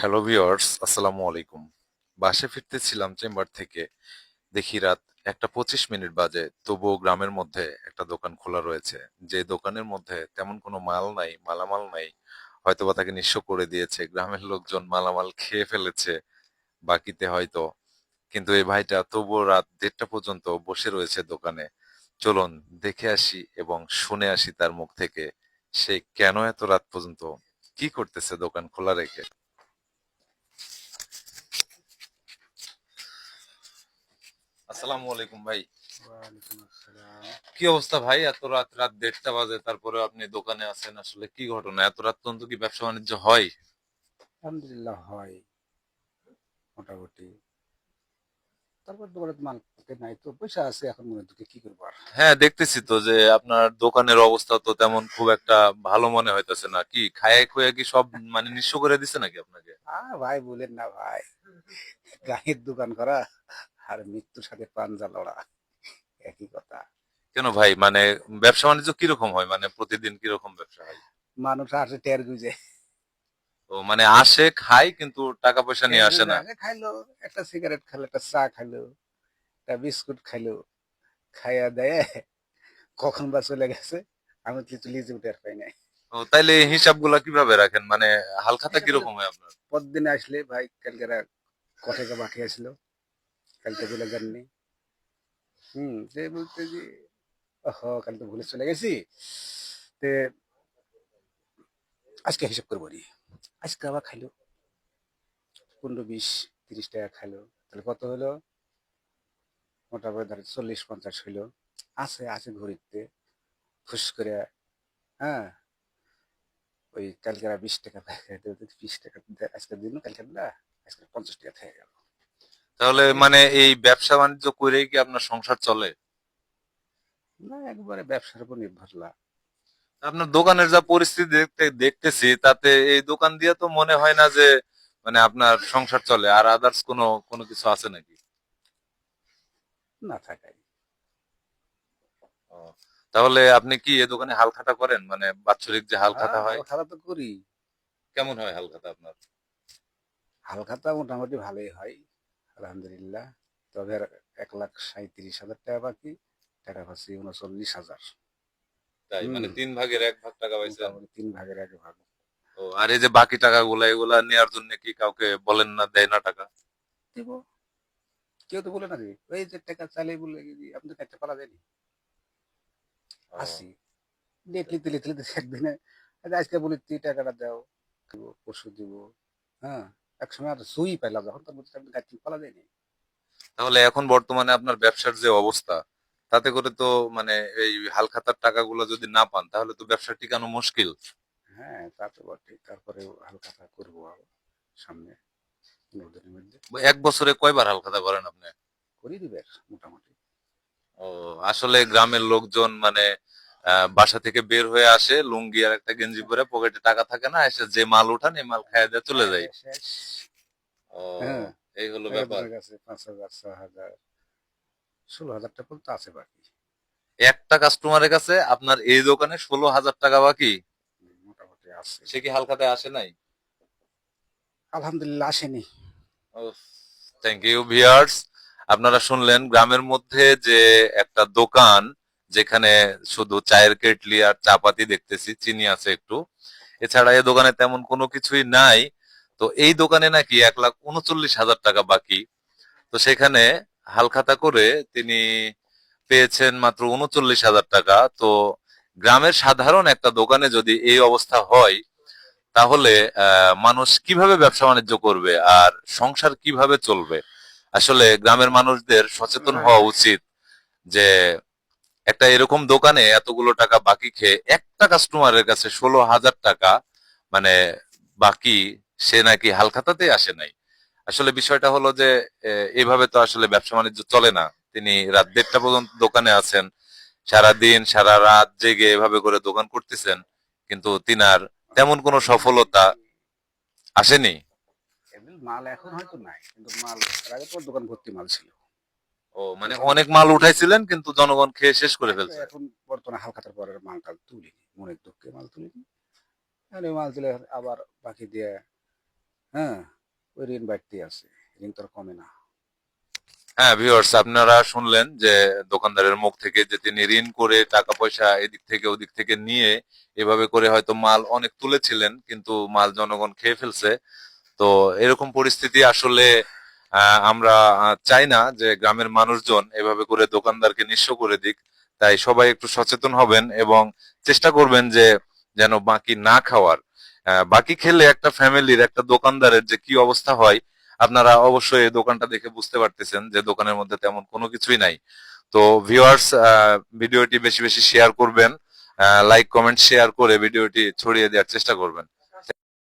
Hello viewers, আসসালামু আলাইকুম। বাসায় ফিরতেছিলাম চেম্বার থেকে, দেখি রাত 1:25 বাজে, তবুও গ্রামের মধ্যে একটা দোকান খোলা রয়েছে। যে দোকানের মধ্যে তেমন কোনো মাল নাই, মালামাল নাই, হয়তোবা তাকে নিঃস্ব করে দিয়েছে, গ্রামের লোকজন মালামাল খেয়ে ফেলেছে বাকিতে হয়তো। কিন্তু এই ভাইটা তবুও রাত 1:30 পর্যন্ত বসে রয়েছে দোকানে। চলুন দেখে আসি এবং শুনে আসি তার মুখ থেকে সে কেন এত রাত পর্যন্ত কি করতেছে দোকান খোলা রেখে। আসসালামু আলাইকুম ভাই। ওয়ালাইকুম আসসালাম। কি অবস্থা ভাই? এত রাত, রাত 1:30 বাজে, তারপরে আপনি দোকানে আছেন, আসলে কি ঘটনা? এত রাত পর্যন্ত কি ব্যবসা বাণিজ্য হয়? আলহামদুলিল্লাহ হয় মোটামুটি। তারপর দোকানে তো মাল পাতি নাই, তো পয়সা আছে, এখন মনে দুঃখে কি করবো আর। হ্যাঁ, দেখতেছি তো যে আপনার দোকানের অবস্থা তো তেমন খুব একটা ভালো মনে হইতেছে না। কি খায়া খুয়া কি সব মানে নিঃস্ব করে দিছে নাকি আপনাকে? ভাই বলেন না ভাই, গায়ের দোকান করা আর মৃত্যুর সাথে পাঞ্জা লড়া একই কথা। কেন ভাই, মানে ব্যবসা বাণিজ্য কিরকম হয়? মানে প্রতিদিন কিরকম ব্যবসা হয়? মানুষ আসে টের গুজে, ও মানে আসে খায় কিন্তু টাকা পয়সা টের নিয়ে আসে গুজে না। আগে খাইলো, একটা সিগারেট খাইলো, একটা চা খাইলো, একটা বিস্কুট খাইলো, খাইয়া দেয় কখন বা চলে গেছে, আমি তো লিজে উঠে আর পাই নাই। ও তাইলে এই হিসাবগুলা কিভাবে রাখেন? মানে হালখাতা হিসাব কিরকম হয় আপনার? পরদিনে আসলে ভাই কালকে কটেকে বাকি আসলো, কালকে বলে যাননি। যে বলতে যে কাল তো ভুলে চলে গেছি, তে আজকে হিসাব করবো নি। আজকে আবার খাইলো 15, 20, 30 টাকা খাইলো, তাহলে কত হলো? মোটামুটি ধর 40, 50 হইলো। আছে আছে ঘড়িতে ফুস করে, হ্যাঁ, ওই কালকে 20 টাকা 20 টাকা আজকে দিন, কালকে না, আজকে 50 টাকা থেকে গেল। তাহলে মানে এই ব্যবসা বাণিজ্য করেই কি আপনার সংসার চলে? না, একবারে ব্যবসার উপর নির্ভরলা। আপনার দোকানের যা পরিস্থিতি দেখতেছি, তাতে এই দোকান দিয়ে তো মনে হয় না যে মানে আপনার সংসার চলে। আর আদার্স কোনো কোনো কিছু আছে নাকি? না থাকাই। ও, তাহলে আপনি কি এই দোকানে হালখাতা করেন? মানে বাৎসরিক যে হালখাতা হয়, হাল খাতা তো করি। কেমন হয় হালখাতা আপনার? হাল খাতা মোটামুটি ভালোই হয়, আলহামদুলিল্লাহ। তবে আর 1,37,000 টাকা বাকি, টাকা পাচ্ছি 39,000। তাই হুম, মানে 3/1 ভাগ টাকা পাইছেন? মোটামুটি 3 ভাগের 1 ভাগ। ও, আর এই যে বাকি টাকাগুলা এগুলা নেওয়ার জন্য কি কাউকে বলেন না, দেয় না টাকা? দিব, কেউ তো বলে না যে ওই যে টাকা চাইলে বলে কি আপনি কাটতে পারা যায়নি। ও, আসি ডেট লিখতে লিখতে লিখতে একদিনে, আজকে বলি তুই টাকাটা দাও, দিব, পরশু দিব। হ্যাঁ, একসময় আর সুই পাইলাম যখন, তার মধ্যে আপনি কাটতে পারা যায়নি। তাহলে এখন বর্তমানে আপনার ব্যবসার যে অবস্থা, তাতে করে তো মানে এই হালখাতার টাকাগুলো যদি না পান তাহলে তো ব্যবসা টিকানো মুশকিল। হ্যাঁ, তা তো বটে, তারপরে হালকা করবো আবার সামনে 15 দিনের মধ্যে। 1 বছরে কয়বার হালখাতা করেন আপনি? করে দিবে মোটামুটি। ও, আসলে গ্রামের লোকজন মানে বাসা থেকে বের হয়ে আসে লুঙ্গি আর একটা গেঞ্জি পরে, পকেটে টাকা থাকে না, এসে যে মাল উঠান এই মাল খাইয়া দিয়ে চলে খায় যায়। দেয় শেষ। ও, হ্যাঁ, এই হলো ব্যাপার। একজনের কাছে 5,000, 6,000, 16,000 টাকা পর্যন্ত আছে বাকি। একটা কাস্টমারের কাছে আপনার এই দোকানে 16,000 টাকা বাকি? মোটামুটি আছে। সে কি হালখাতায় আসে নাই? আলহামদুলিল্লাহ আসেনি। Thank you viewers. আপনারা শুনলেন গ্রামের মধ্যে যে একটা দোকান, যেখানে শুধু চায়ের কেটলি আর চা পাতি দেখতেছি, চিনি আছে একটু, এছাড়া এই দোকানে তেমন কোনো কিছুই নাই। তো এই দোকানে নাকি 1,39,000 টাকা বাকি। তো সেখানে হালখাতা করে তিনি পেয়েছেন মাত্র 39,000 টাকা। তো গ্রামের সাধারণ একটা দোকানে যদি এই অবস্থা হয়, তাহলে মানুষ কিভাবে ব্যবসা বাণিজ্য করবে আর সংসার কিভাবে চলবে? আসলে গ্রামের মানুষদের সচেতন হওয়া উচিত যে একটা এরকম দোকানে এতগুলো টাকা বাকি খেয়ে একটা কাস্টমারের কাছে 16,000 টাকা মানে বাকি, সে নাকি হালখাতাতে আসে নাই। আসলে বিষয়টা হলো যে এভাবে তো আসলে ব্যবসা বাণিজ্য চলে না। তিনি রাত 1:30 পর্যন্ত দোকানে আছেন, সারা দিন সারা রাত জেগে এভাবে করে দোকান করতেছেন, কিন্তু তিনার তেমন কোনো এমনি সফলতা আসেনি। এমনি মাল এখন হয়তো নাই, কিন্তু মাল এর আগে তো দোকান ভর্তি মাল ছিল। ও মানে এখন অনেক মাল উঠাইছিলেন কিন্তু জনগণ খেয়ে শেষ করে এখন ফেলছে। এখন বর্তমানে হালখাতার পরের মালটা তুলিনি, মনের দুঃখে মাল তুলিনি। আর ওই মাল তুলে আবার বাকি দিয়ে হ্যাঁ, ওই ঋণ বাড়তি আছে, ঋণ তো আর কমে না। হ্যাঁ ভিউয়ার্স, আপনারা শুনলেন যে দোকানদারের মুখ থেকে যে তিনি ঋণ করে টাকা পয়সা এদিক থেকে ওদিক থেকে নিয়ে এভাবে করে হয়তো মাল অনেক তুলেছিলেন, কিন্তু মাল জনগণ খেয়ে ফেলছে। তো এরকম পরিস্থিতি আসলে আমরা চাই না যে গ্রামের মানুষজন এভাবে করে দোকানদারকে নিঃস্ব করে দিক। তাই সবাই একটু সচেতন হবেন এবং চেষ্টা করবেন যে যেন বাকি না খাওয়ার। বাকি খেলে একটা ফ্যামিলির, একটা দোকানদারের যে কি অবস্থা হয়, আপনারা অবশ্যই এই দোকানটা দেখে বুঝতে পারতেছেন যে দোকানের মধ্যে তেমন কোনো কিছুই নাই। তো ভিউয়ার্স, ভিডিওটি বেশি বেশি শেয়ার করবেন, লাইক কমেন্ট শেয়ার করে ভিডিওটি ছড়িয়ে দেওয়ার চেষ্টা করবেন।